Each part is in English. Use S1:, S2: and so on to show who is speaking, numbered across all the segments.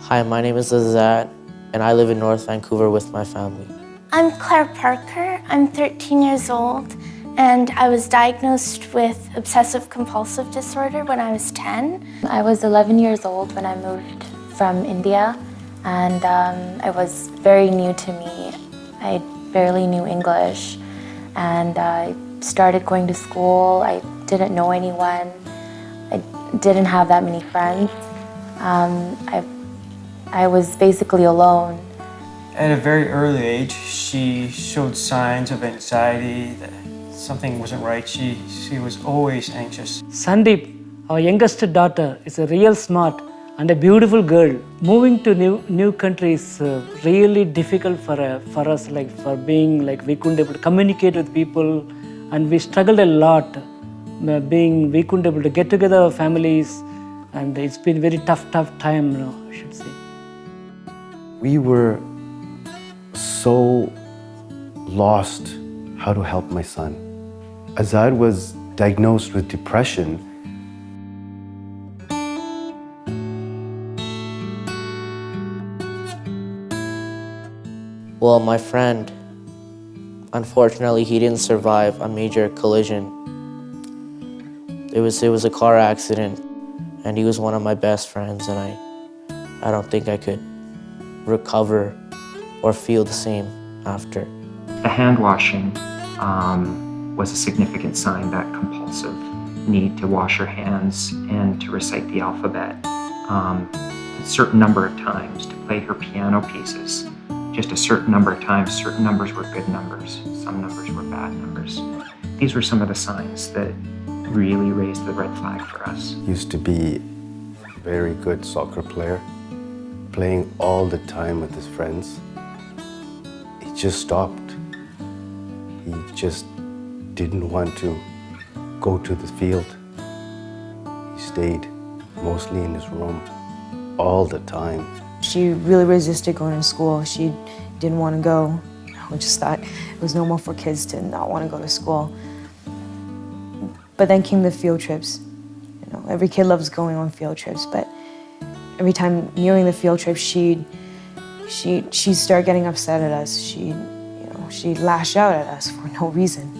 S1: Hi, my name is Azad, and I live in North Vancouver with my family.
S2: I'm Claire Parker. I'm 13 years old, and I was diagnosed with obsessive compulsive disorder when I was 10.
S3: I was 11 years old when I moved from India, and it was very new to me. I barely knew English, and I started going to school. I didn't know anyone. I didn't have that many friends. I was basically alone.
S4: At a very early age, she showed signs of anxiety, that something wasn't right. She was always anxious.
S5: Sandeep, our youngest daughter, is a real smart and a beautiful girl. Moving to new country is really difficult for us, like for being like we couldn't able to communicate with people, and we struggled a lot. We couldn't able to get together our families, and it's been very tough time, I should say.
S6: We were so lost how to help my son. Azad was diagnosed with depression.
S1: Well, my friend, unfortunately, he didn't survive a major collision. It was a car accident, and he was one of my best friends, and I don't think I could recover or feel the same after.
S7: The hand washing was a significant sign that compulsive need to wash your hands and to recite the alphabet a certain number of times, to play her piano pieces just a certain number of times. Certain numbers were good numbers, some numbers were bad numbers. These were some of the signs that really raised the red flag for us.
S6: Used to be a very good soccer player, playing all the time with his friends. He just stopped. He just didn't want to go to the field. He stayed mostly in his room all the time.
S8: She really resisted going to school. She didn't want to go. I just thought it was normal for kids to not want to go to school. But then came the field trips. Every kid loves going on field trips, but every time nearing the field trip, she'd start getting upset at us. She'd lash out at us for no reason.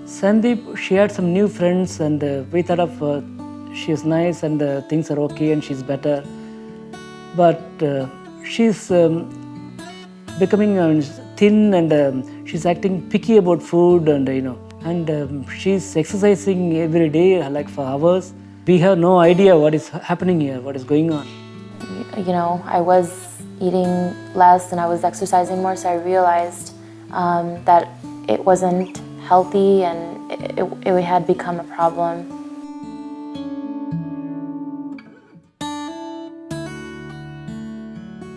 S5: Sandeep, she had some new friends, and we thought of she is nice and things are okay and she's better. But she's becoming thin, and she's acting picky about food, and she's exercising every day, like for hours. We have no idea what is happening here, what is going on.
S3: I was eating less and I was exercising more, so I realized that it wasn't healthy and it had become a problem.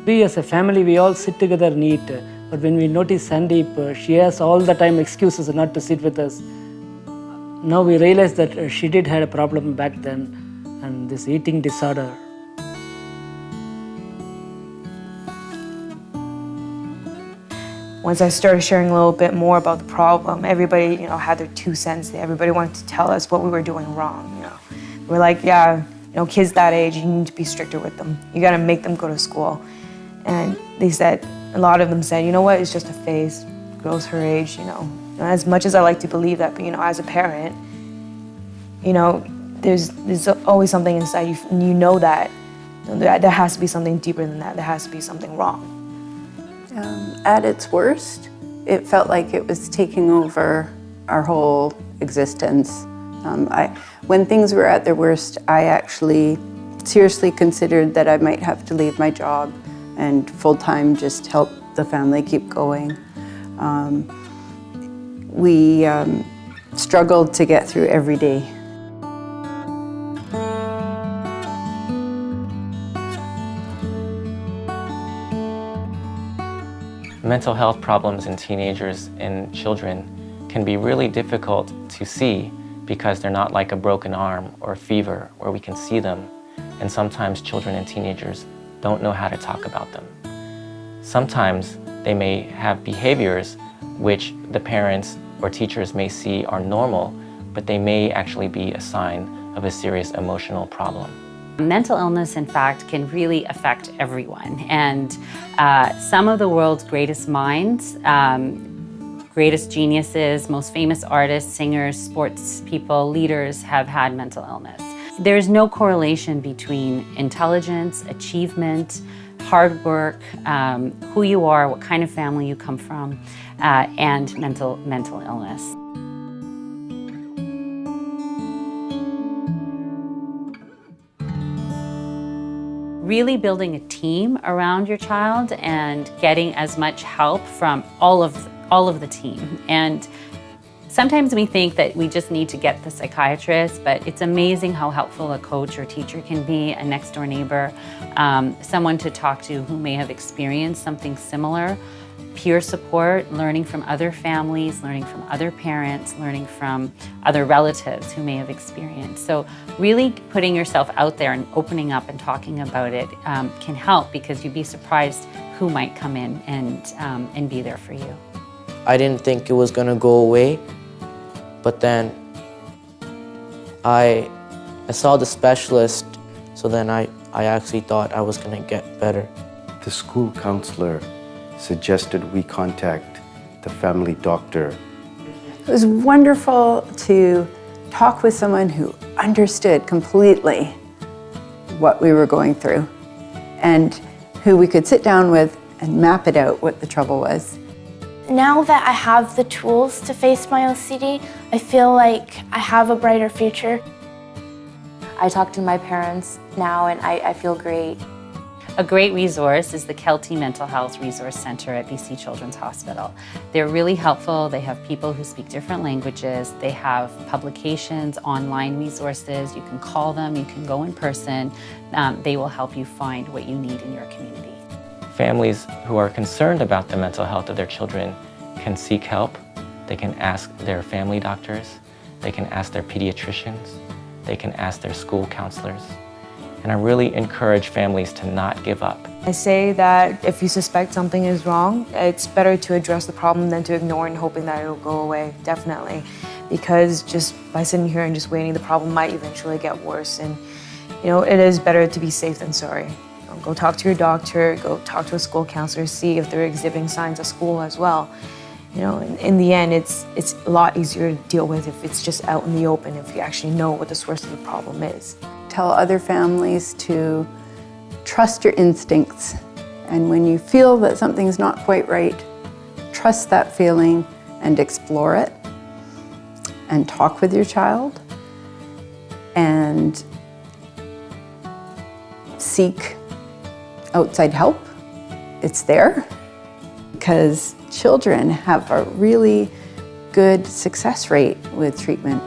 S5: We as a family, we all sit together and eat. But when we notice Sandeep, she has all the time excuses not to sit with us. Now we realize that she did have a problem back then, and this eating disorder.
S8: Once I started sharing a little bit more about the problem, everybody, had their 2 cents. Everybody wanted to tell us what we were doing wrong. We're like, yeah, kids that age, you need to be stricter with them. You got to make them go to school. And a lot of them said, you know what, it's just a phase. Girls her age, As much as I like to believe that, but as a parent, there's always something inside you, and you know that there has to be something deeper than that. There has to be something wrong.
S9: At its worst, it felt like it was taking over our whole existence. When things were at their worst, I actually seriously considered that I might have to leave my job and full-time just help the family keep going. We struggled to get through every day.
S10: Mental health problems in teenagers and children can be really difficult to see because they're not like a broken arm or a fever where we can see them, and sometimes children and teenagers don't know how to talk about them. Sometimes they may have behaviors which the parents or teachers may see are normal, but they may actually be a sign of a serious emotional problem.
S11: Mental illness, in fact, can really affect everyone. And some of the world's greatest minds, greatest geniuses, most famous artists, singers, sports people, leaders have had mental illness. There's no correlation between intelligence, achievement, hard work, who you are, what kind of family you come from, and mental illness. Really building a team around your child and getting as much help from all of the team. And sometimes we think that we just need to get the psychiatrist, but it's amazing how helpful a coach or teacher can be, a next door neighbor, someone to talk to who may have experienced something similar. Peer support, learning from other families, learning from other parents, learning from other relatives who may have experienced. So really putting yourself out there and opening up and talking about it can help, because you'd be surprised who might come in and be there for you.
S1: I didn't think it was gonna go away, but then I saw the specialist, so then I actually thought I was gonna get better.
S6: The school counselor suggested we contact the family doctor.
S9: It was wonderful to talk with someone who understood completely what we were going through and who we could sit down with and map it out what the trouble was.
S2: Now that I have the tools to face my OCD, I feel like I have a brighter future.
S3: I talk to my parents now and I feel great.
S11: A great resource is the Kelty Mental Health Resource Center at BC Children's Hospital. They're really helpful. They have people who speak different languages. They have publications, online resources. You can call them, you can go in person. They will help you find what you need in your community.
S10: Families who are concerned about the mental health of their children can seek help. They can ask their family doctors. They can ask their pediatricians. They can ask their school counselors. And I really encourage families to not give up.
S8: I say that if you suspect something is wrong, it's better to address the problem than to ignore and hoping that it'll go away, definitely. Because just by sitting here and just waiting, the problem might eventually get worse. And it is better to be safe than sorry. Go talk to your doctor, go talk to a school counselor, see if they're exhibiting signs at school as well. In the end, it's a lot easier to deal with if it's just out in the open, if you actually know what the source of the problem is.
S9: Tell other families to trust your instincts. And when you feel that something's not quite right, trust that feeling and explore it. And talk with your child. And seek outside help. It's there. Because children have a really good success rate with treatment.